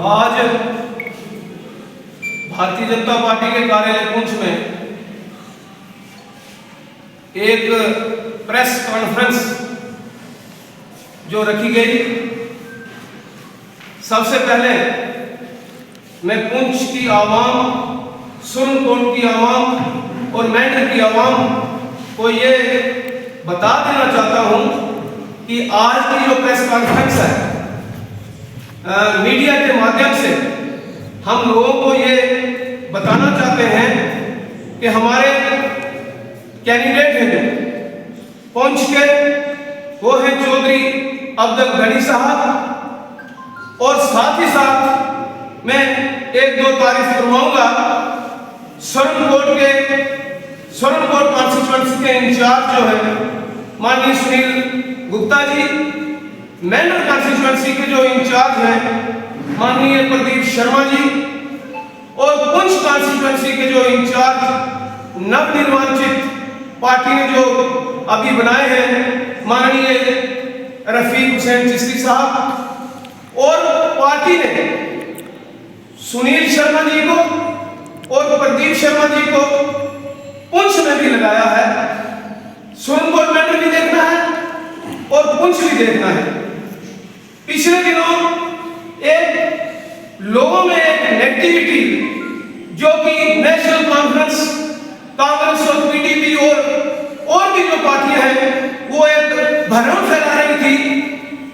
आज भारतीय जनता पार्टी के कार्यालय पुंछ में एक प्रेस कॉन्फ्रेंस जो रखी गई। सबसे पहले मैं पुंछ की आवाम, सुरनकोट की आवाम और मेंढर की आवाम को ये बता देना चाहता हूं कि आज की जो प्रेस कॉन्फ्रेंस है, मीडिया के माध्यम से हम लोगों को ये बताना चाहते हैं कि हमारे कैंडिडेट हैं पुंछ के, वो हैं चौधरी अब्दुल गनी साहब। और साथ ही साथ मैं एक दो तारीफ करवाऊंगा सुरनकोट कॉन्स्टिट्यूएंसी के इंचार्ज जो है माननीय सुनील गुप्ता जी, मेंढर कॉन्स्टिट्यूएंसी के जो इंचार्ज हैं माननीय प्रदीप शर्मा जी, और पुंछ कॉन्स्टिट्यूएंसी के जो इंचार्ज नवनिर्वाचित पार्टी ने जो अभी बनाए हैं माननीय रफीक हुसैन चिश्ती साहब, और पार्टी ने सुनील शर्मा जी को और प्रदीप शर्मा जी को पुंछ में भी लगाया है। सुरनकोट मेंढर भी देखना है और पुंछ भी देखना है। पिछले दिनों एक लोगों में एक नेगेटिविटी जो कि नेशनल कॉन्फ्रेंस, कांग्रेस और पीडीपी और भी जो पार्टियां हैं वो एक भ्रम फैला रही थी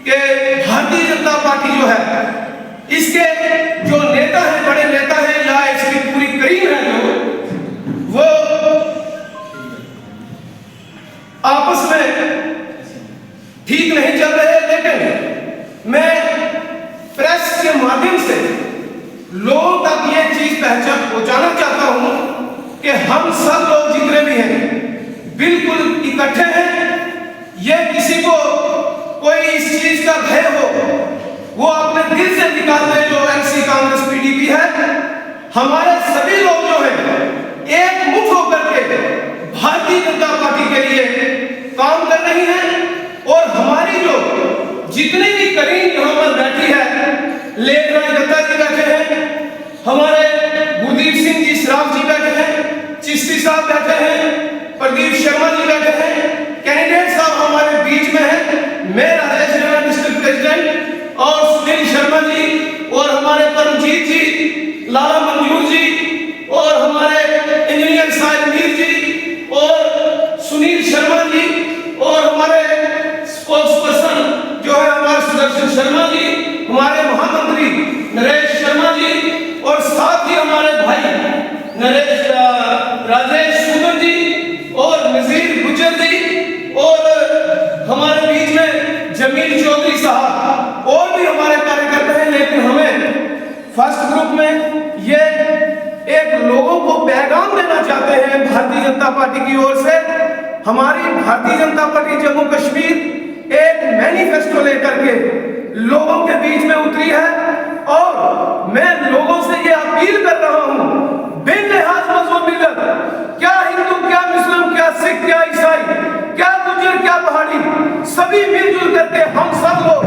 कि भारतीय जनता पार्टी जो है, इसके जो नेता हैं, बड़े नेता हैं या इसकी पूरी करीब है जो वो आपस में ठीक नहीं चल रहे। लेकिन मैं प्रेस के माध्यम से लोगों तक ये चीज पहुंचाना चाहता हूं कि हम सब लोग जितने भी हैं बिल्कुल इकट्ठे हैं। ये किसी को कोई इस चीज का भय हो वो अपने दिल से निकाल दे। जो एनसी कांग्रेस पीडीपी है, हमारे सभी लोग जो हैं एक मुठ होकर के भारतीय जनता पार्टी के लिए काम कर रही हैं। और हमारी जो जितनी भी करीब यहां पर बैठी है, लेखराज दत्ता जी बैठे हैं, हमारे गुरदीप सिंह जी सराफ जी बैठे हैं, चिश्ती साहब बैठे हैं, प्रदीप शर्मा जी बैठे हैं, कैंडिडेट साहब हमारे बीच में हैं, मैं राजेश रैना डिस्ट्रिक्ट प्रेसिडेंट, और सुनील शर्मा जी, और हमारे परमजीत जी, लाला मंजूर जी, और हमारे इंजीनियर साहिब मीर जी, और सुनील शर्मा जी, और हमारे स्पोक्स पर्सन जो है हमारे सुदर्शन शर्मा जी, हमारे महामंत्री नरेश शर्मा जी, और साथ ही हमारे भाई राजेश सुगन जी और नजीर गुजर जी, और हमारे बीच में जमील चौधरी साहब, और भी हमारे कार्यकर्ता हैं। लेकिन हमें फर्स्ट ग्रुप में ये एक लोगों को पैगाम देना चाहते हैं भारतीय जनता पार्टी की ओर से। हमारी भारतीय जनता पार्टी जम्मू कश्मीर एक मैनिफेस्टो लेकर के लोगों के बीच में उतरी है, और मैं लोगों से ये अपील कर रहा हूं, बेलिहाज मजहब मिलत, क्या हिंदू, क्या मुस्लिम, क्या सिख, क्या ईसाई, क्या गुजर, क्या पहाड़ी, सभी मिलजुल करके हम सब लोग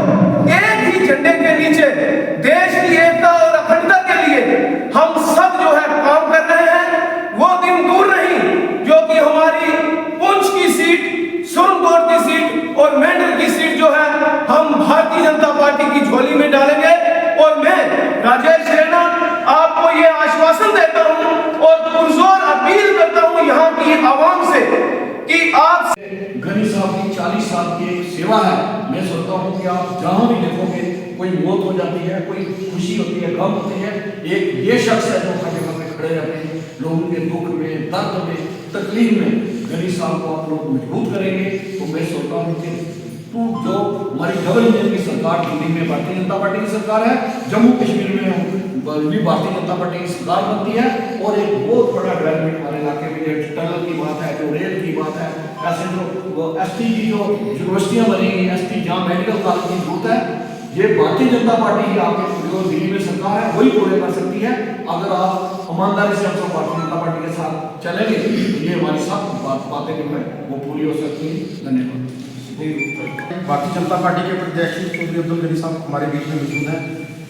एक ही झंडे के नीचे देश की एकता और अखंडता के लिए हम सब जो है काम कर रहे हैं। वो दिन दूर नहीं जो कि हमारी पुंछ की सीट, सुरनकोट की सीट और मेंढर की सीट जो है हम भारतीय जनता पार्टी की झोली में डालेंगे। और मैं राजेश रैना आपको ये आश्वासन देता हूं और पुरजोर अपील करता हूं यहाँ की आवाम से कि आप गनी साहब की 40 साल की एक सेवा है। मैं सोचता हूँ कि आप जहाँ भी देखोगे, कोई मौत हो जाती है, कोई खुशी होती है, गम होती है, एक ये शख्स है जो खड़े होकर खड़े रहते हैं लोगों के दुख में, दर्द में, तकलीफ में। गनी साहब को आप लोग मजबूत करेंगे तो मैं सोचता हूँ कि जो हमारी डबल इंजन की सरकार दिल्ली में भारतीय जनता पार्टी की सरकार है, जम्मू कश्मीर में भी भारतीय जनता पार्टी की सरकार बनती है, और एक बहुत बड़ा डेवलपमेंट हमारे इलाके में टनल की बात है, जो रेल की बात है, ऐसे जो एसटी की जो यूनिवर्सिटियां बनेंगी, एसटी जहाँ मेडिकल कॉलेज की जरूरत है, ये भारतीय जनता पार्टी ही आपके जो दिल्ली में सरकार है वही पूरे कर सकती है। अगर आप ईमानदारी से हम सब भारतीय जनता पार्टी के साथ चलेंगे तो ये हमारी सब बातें जो है वो पूरी हो सकती है। धन्यवाद। भारतीय जनता पार्टी के प्रत्याशी चौधरी अब्दुल गनी साहब हमारे बीच में मौजूद हैं।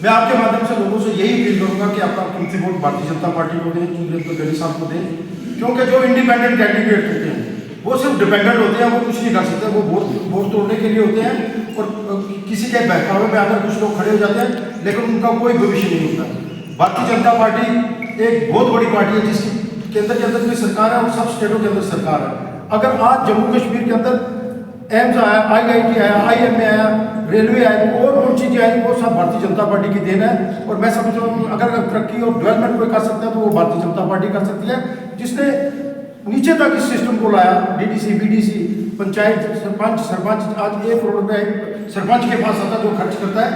मैं आपके माध्यम से लोगों से यही अपील करूंगा कि अपना कीमती वोट भारतीय जनता पार्टी को दें, चुनिंदा गनी साहब को दें, क्योंकि जो इंडिपेंडेंट कैंडिडेट होते हैं वो सिर्फ डिपेंडेंट होते हैं, वो कुछ नहीं कर सकते, वो वोट तोड़ने के लिए होते हैं और किसी के बहकावे में आकर कुछ लोग खड़े हो जाते हैं, लेकिन उनका कोई भविष्य नहीं होता। भारतीय जनता पार्टी एक बहुत बड़ी पार्टी है जिसकी केंद्र के अंदर भी सरकार है और सब स्टेटों के अंदर सरकार है। अगर आज जम्मू कश्मीर के अंदर एम्स आया, IIT आया, IIM आया, रेलवे आया और चीज़ें आई, वो सब भारतीय जनता पार्टी की देन है। और मैं समझता हूँ अगर तरक्की और डेवलपमेंट कोई कर सकता है तो वो भारतीय जनता पार्टी कर सकती है, जिसने नीचे तक इस सिस्टम को लाया। DDC, BDC, पंचायत, सरपंच आज 1 करोड़ रुपये सरपंच के पास आता है जो खर्च करता है।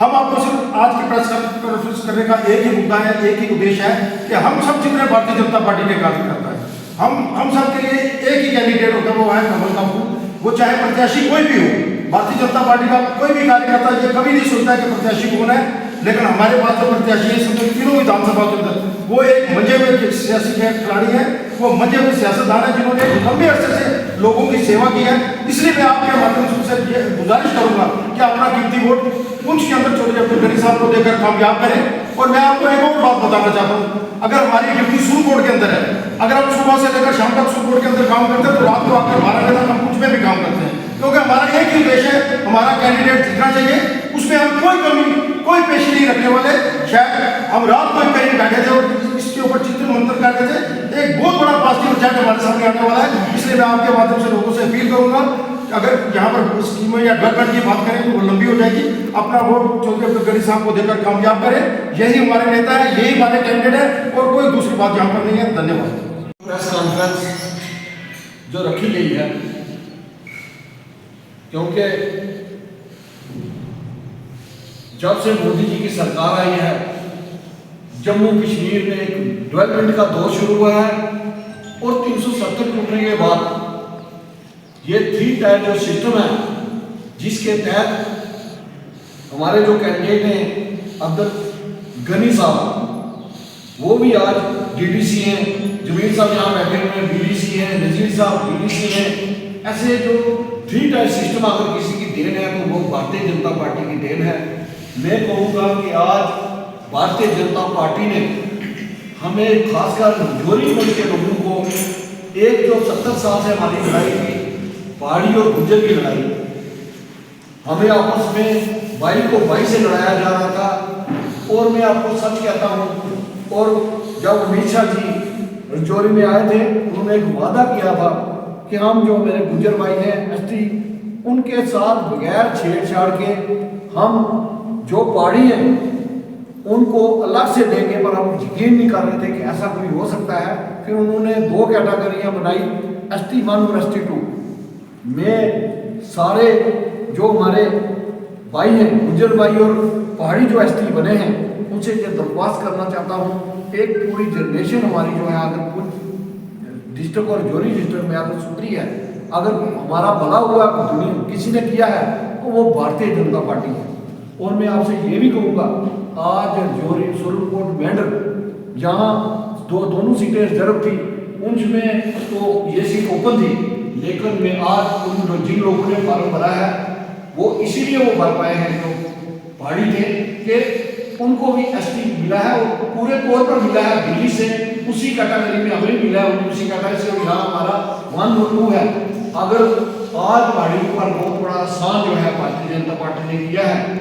हम आपको सिर्फ आज की प्रेस कॉन्फ्रेंस करने का एक ही मुद्दा है, एक ही उद्देश्य है कि हम सब जितने भारतीय जनता पार्टी के कार्यकर्ता है, हम सब के लिए एक ही कैंडिडेट होता है, वो है कमल का फूल। वो चाहे प्रत्याशी कोई भी हो, भारतीय जनता पार्टी का कोई भी कार्यकर्ता ये कभी नहीं सोचता कि प्रत्याशी कौन है, लेकिन हमारे पास जो प्रत्याशी है सब तीनों विधानसभा के अंदर वो एक मंजे हुए सियासी खिलाड़ी है, वो मंजे हुए सियासतदान है जिन्होंने लंबे अरसे से लोगों की सेवा की है। इसलिए मैं आपके माध्यम से ये गुजारिश करूंगा कि अपना कीमती वोट पुंछ के अंदर छोटे अब्दुल गनी साहब को देकर कामयाब करें। और मैं आपको एक और बात बताना चाहता हूँ, अगर हमारी ड्यूटी सुरकोट के अंदर है, अगर हम सुबह से लेकर शाम तक सुरकोट के अंदर काम करते हैं तो रात को आकर 12 बजे तक हम कुछ में भी काम करते हैं, क्योंकि हमारा एक ही उद्देश्य है, हमारा कैंडिडेट जीतना चाहिए, उसमें हम कोई कमी कोई पेशी नहीं रखने वाले। शायद हम रात को कहीं बैठे थे और इसके ऊपर चिंतन मंथन कर रहे थे, एक बहुत बड़ा पॉजिटिव रिजल्ट हमारे सामने आने वाला है। इसलिए मैं आपके माध्यम से लोगों से अपील करूंगा, अगर यहाँ पर स्कीमों या डेवलपमेंट की बात करें तो वो लंबी हो जाएगी, अपना वोट चौधरी अब्दुल गनी साहब को देकर कामयाब करें। यही हमारे नेता है, यही हमारे कैंडिडेट है और कोई दूसरी बात यहाँ पर नहीं है। धन्यवाद। प्रेस कॉन्फ्रेंस जो रखी गई है, क्योंकि जब से मोदी जी की सरकार आई है जम्मू कश्मीर में एक डेवलपमेंट का दौर शुरू हुआ है और 370 टूटने के बाद ये 3 टायर जो सिस्टम है, जिसके तहत हमारे जो कैंडिडेट हैं अब्दुल गनी साहब, वो भी आज DDC हैं, जमीर साहब यहाँ बैठे हुए हैं BDC हैं, नजीर साहब BDC हैं। ऐसे जो 3 टायर सिस्टम अगर किसी की देन है तो वो भारतीय जनता पार्टी की देन है। मैं कहूँगा कि आज भारतीय जनता पार्टी ने हमें खासकर जोरी वर्ग के लोगों को, एक जो 70 साल से हमारी लड़ाई थी पहाड़ी और गुज्जर की लड़ाई, हमें आपस में भाई को भाई से लड़ाया जा रहा था। और मैं आपको सच कहता हूँ, और जब अमित शाह जी रजौरी में आए थे उन्होंने एक वादा किया था कि हम जो मेरे गुज्जर भाई हैं ST, उनके साथ बगैर छेड़छाड़ के हम जो पहाड़ी हैं उनको अलग से देंगे, पर हम यकीन नहीं कर रहे थे कि ऐसा कोई हो सकता है। फिर उन्होंने 2 कैटेगरियाँ बनाई, ST1 और ST2 में। सारे जो हमारे भाई हैं गुज्जर भाई और पहाड़ी जो ST बने हैं उनसे ये दरख्वास्त करना चाहता हूँ, एक पूरी जनरेशन हमारी जो है अगर कुछ डिस्ट्रिक्ट और जोरी डिस्ट्रिक्ट में अगर सुधरी है, अगर हमारा भला हुआ दुनिया किसी ने किया है तो वो भारतीय जनता पार्टी है। और मैं आपसे ये भी कहूँगा, आज जोरी सुरकोट मेंढर जहाँ दोनों सीटें रिजर्व थी, उनमें तो ये सीट ओपन थी, लेकिन मैं आज उन जिन लोगों ने फॉर्म भरा है वो इसीलिए वो भर पाए हैं जो पहाड़ी थे कि उनको भी ST मिला है और पूरे तौर पर मिला है दिल्ली से, उसी कैटेगरी में हमें मिला है, उसी कैटेगरी से यहाँ हमारा 1 और 2 है। अगर आज पहाड़ी पर बहुत बड़ा आसान जो है भारतीय जनता पार्टी ने किया है।